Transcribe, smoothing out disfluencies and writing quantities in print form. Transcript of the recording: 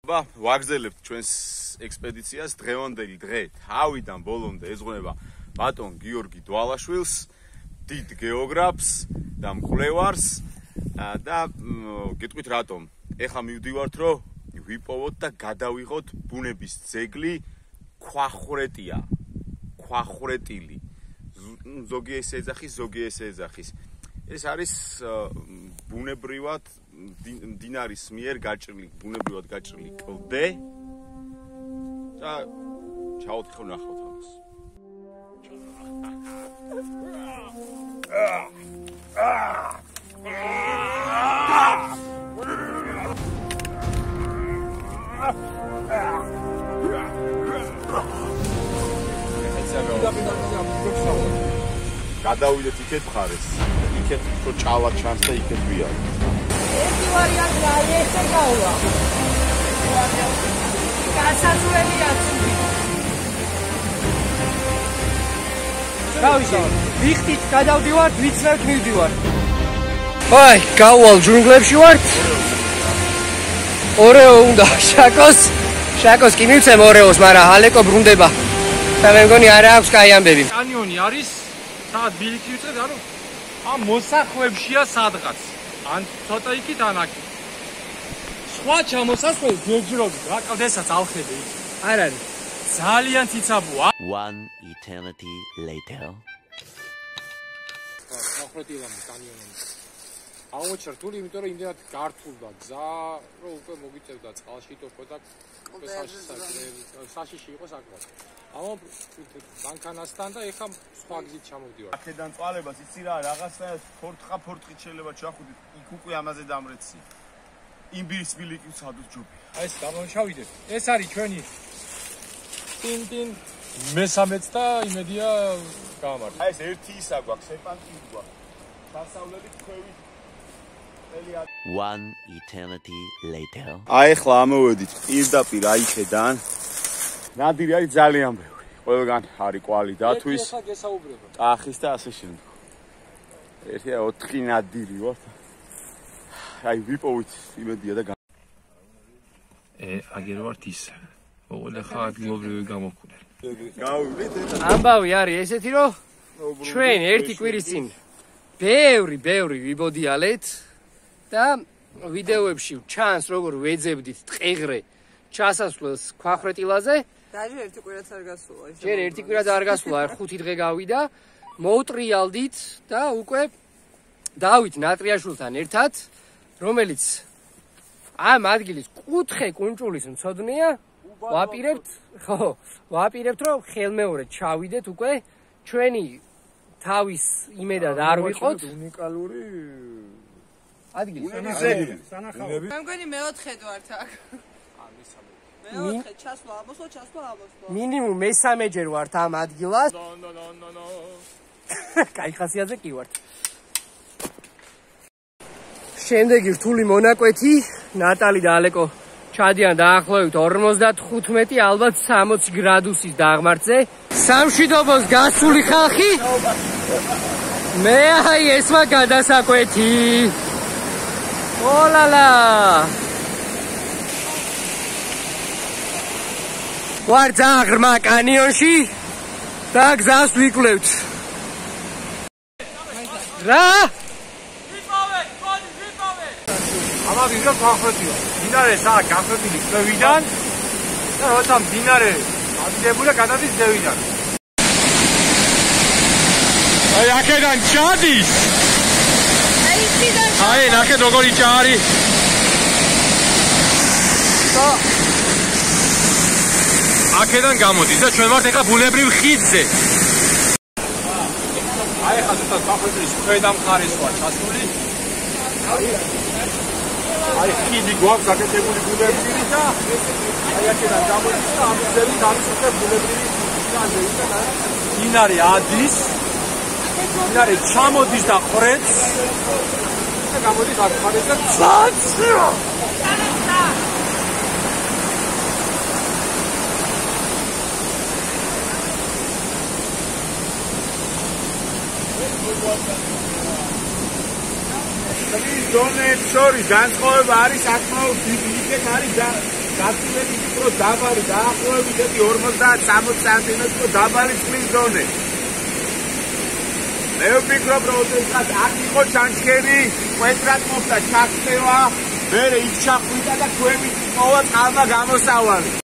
ვაგრძელებთ ჩვენს ექსპედიციას დღევანდელი დღე თავიდან ბოლომდე ეძღვნება ბატონ გიორგი დვალაშვილს, დიდ გეოგრაფს და მკვლევარს და გეტყვით რატომ. ეხლა მივდივართ რომ ვიპოვოთ და გადავიღოთ ბუნების ძეგლი ქვახრეტია. ქვახრეტილი. ზოგი ესე ეძახის, ზოგი ესე ეძახის. ეს არის ბუნებრივად მდინარის მიერ გაჭრილი, ბუნებრივად გაჭრილი კლდე და ჩავთხო ნახავთ ამას. გადავიდეთ იქეთ მხარეს. იქეთ რო ჭალა ჩანს და იქეთ ვიარეთ. ერთი ვარიანტი არის ესე გავლა. გასაზრდელია ცუდი. გავიშალ. ვიხტით გადავდივართ, ვიცნებთ მივდივართ. აი, გავალ ჯუნგლებში ვართ. ორეო უნდა შაკოს კი მივცემ ორეოს, მაგრამ ალეკო ბრუნდება. და მე მგონი არა აქვს კაი ამბები. კანიონი არის, სადაც ბილიკი უწევთ, ანუ ამ მოსახვევშია სადღაც. ან ცოტა იქით ან აქ. სხვა ჩამოსასვლელი ჯერჯერობით რა კლდესაც ალხები იქ. არ არის. ძალიან ციცაბოა. One eternity later. ახრეტილამი კანიონი. აღმოჩნდა რთული, იმიტომ რომ იმდენად გართულდა გზა, რომ უკვე მოგიწევდა წყალში თქო და საშიში იყო საკმაოდ. ამ ბანკანასთან და ეხა სხვა გზით ჩამოვდივარ. აქედან წვალებას იცი რა, რაღაცა ფორთხით შეიძლება ჩახუდით. იქ უკვე ამაზე დამრეცი. იმბირის ბილიკი ვცადოთ ჯობი. აი ეს გამოვშავიდეთ. ეს არის ჩვენი ტინ მესამეც და იმედია გამართ. აი ეს ერთი ისა გვაქვს, სერპანტინი გვაქვს. დასავლეთით ქვევით One eternity later. აი ახლა ამოვედით პირდაპირ აიქედან. ნადირი არის ძალიან ბევრი. ყველგან არის კვალი დათვის. ეხლა გესაუბრება. ტახის და ასე შემდეგ. ერთი 4 ნადირი ვართ. აი ვიპოვით იმედია და აგერ ვართ ის. ოღონდ ხა ადგილობრივი გამოვკვდები. გავივით და ამბავი არის ესეთი რომ ჩვენ ერთი კვირის წინ ბევრი ვიბოდიალეთ და ვიდეოებში ჩანს როგორ ვეძებდით ტყეღრე ჩასასვლელს ქვახრეტილაზე. დაჟე ერთი კვირაც არ გასულა. ჯერ ერთი კვირაც არ გასულა, 5 დღე გავიდა. მოვტრიალდით და უკვე დავით ნატრიაშვილთან ერთად, რომელიც ამ ადგილის კუთხე კუნჭულის მცოდნეა. ვაპირებთ რომ ხელმეორე ჩავიდეთ უკვე ჩვენი თავის იმედად არ ვიყოთ უნიკალური ადგილი. მე მგონი მეოთხედ ვართ აქ. მეოთხე ჩასვლა ამოსვლა. მინიმუმ მესამეჯერ ვართ ამ ადგილას. კაი ხასიათზე კი ვართ. შემდეგი რთული მონაკვეთი, ნატალი და ალეკო ჩადიან დაახლოებით 55 ალბათ 60 გრადუსის დაღმართზე. სამშვიდობოს გასული ხალხი. მე აი ესმა გადასაკვეთი. ოლალა. ვარ ძალიან ღრმა კანიონში და გზას ვიკვლევთ. რა? ამა ვიღა გახრეტია. დინარე საა გახრეტილი წვევიდან და როცა დინარე ადგებულა გადადის ზევიდან. აი აქედან ჩადის. აი ნახეთ როგორი ჭარი. აქედან გამოდის და ჩვენ ვართ ეხლა ბუნებრივ ხიდზე. აი ხა ზუსტად გახრეტილის ქვედა მხარეს ვარ ჩასული. აი ხიდი გვაქვს აკეთებული ბუნებრივი და აი აქედან გამოდის და ამ ძელი გამოსულა ბუნებრივი ხიდზე და დინარე ადის. დინარე ჩამოდის და ხრეთს და გამოდის აქ მხარეს და ცაცრა. ზონებს შორის განსხვავება არის საკმაოდ დიდი. იქეთ არის გასულები უფრო დაბალი, დაახლოებით 50-60 სანტიმეტრო დაბალი წყლის დონე. მე ვფიქრობ, რომ ოდესღაც აქ იყო ჩანჩქერი, კვეთრად მოხდა ჩაქცევა, მერე იქ ჩახვიდა და ქვევით მოვა წყალმა გამოსავალი.